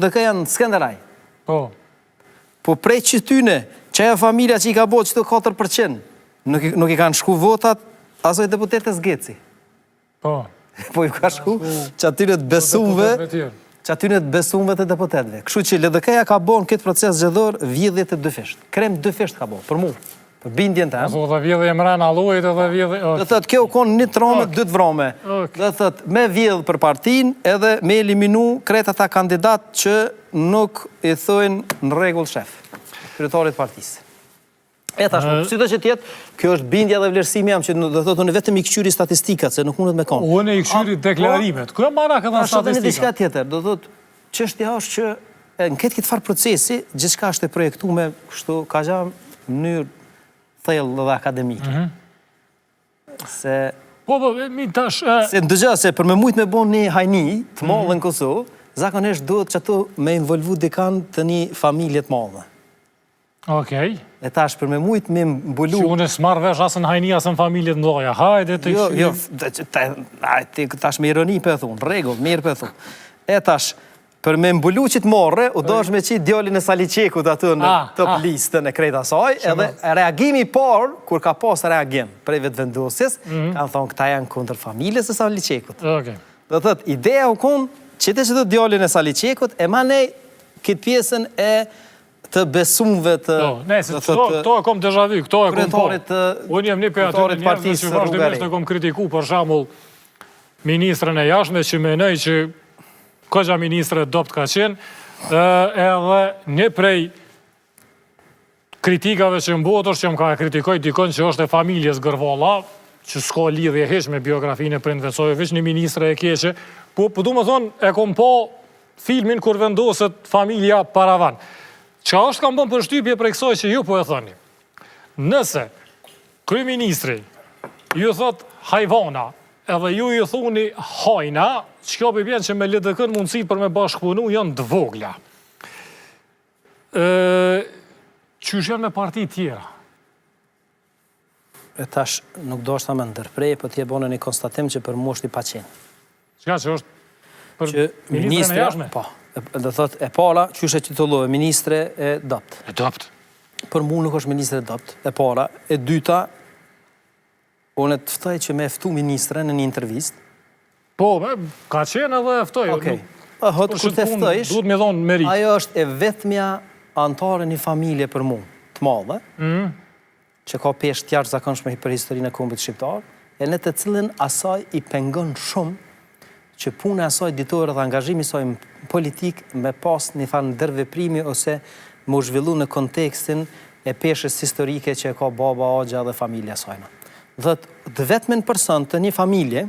Dhe ka janë Skenderaj. Po. Po prej që tyne, që e familja që i ka bo qëto 4%, nuk i kanë shku votat, asoj deputetës Geci. Po. Po i ka shku që atyre të besumve të deputetve. Kështu që LDK-ja ka bo në këtë proces zgjedhor vjedhje të dyfisht. Krem dyfisht ka bo, për mu. Për bindjen të Aso dhe vjedhje mrena lojt edhe vjedhje... Dhe thët, kjo konë një trome, 2 vrome. Dhe thët, me vjedh për partin edhe me eliminu krejt ata kandidat që nuk i thojnë në regull shef, kryetarit partisë. E tash, si të që tjetë, kjo është bindja dhe vlerësimi jam që dhe thët, unë vetëm i këqyri statistikat, se nuk mundet me konë. Unë i këqyri deklarimet, kërë mara këta statistikat? Diçka statistika? tjetër, dhe thët, çështja është që në këtë farë procesi, gjithçka është e projektume, kështu, ka gjam mënyrë thellë dhe akademike. Se... Po, mi tash... Se ndëgja, se për me mujtë me bon një hajni të madhe në Kosovë, zakonisht duhet që ato me involvu dikan të një familje të madhe. Okej. E tash, për me mujtë me mbulu... Që unë s'marrë vesh asën hajni, asën familje të ndoja. Hajde të Jo, tash me ironi për e thunë, regull, mirë për e thunë. E tash, për me mbulu që të morre, u do është me qitë djallin e Saliqekut aty në top listën e krejt asaj, edhe reagimi par, kur ka pas reagim prej vetë vendosjes, kanë thonë këta janë kundër familjes e Saliqekut. Dhe thët, ideja u konë, qëte që të djallin e Saliqekut, e ma nej këtë pjesën e të besumve të... Nëse, këto e kom deja vu, këto e kom po. Unë jem një për aty në njerëzve që vazhdimisht e kom kritiku, për shembull ministrën e jashtme që menoj që këgja ministre dopt ka qenë, edhe një prej kritikave që më botër që më ka kritikoj dikon që është e familjes Gërvalla, që s'ka lidhje heq me biografinë e prindve, so e veç një ministre e keqe, po du më thonë, e kom po filmin kur vendoset familja Paravan. Qa është kam bon për shtypje prej kësoj që ju po e thoni? Nëse kryeministri ju thot hajvana, edhe ju ju thuni hajna, që kjo për bjenë që me LDK-n mundësi për me bashkëpunu janë të vogla. Qysh janë me parti tjera? E tash nuk do është ta me ndërprej, për t'je bone një konstatim që për mu është i paqen. Qka që është për ministre në jashme? Po, dhe thot e para, qysh e titullove, ministre e dopt. E dopt? Për mu nuk është ministre e dopt, e para. E dyta, unë e të ftoj që me eftu ministre në një intervist. Po, ka qenë edhe eftoj. Okej. Hëtë kur të eftojsh, duhet me dhonë merit. Ajo është e vetmja antare një familje për mu, të madhe, që ka pesh tjarë zakonshme për historinë e kombit shqiptar, e në të cilën asaj i pengon shumë që punë asaj ditore dhe angazhimi saj politik me pas një fanë ndërveprimi ose më zhvillu në kontekstin e peshës historike që ka baba, agja dhe familja sajna. Dhe vetëmen person të një familje,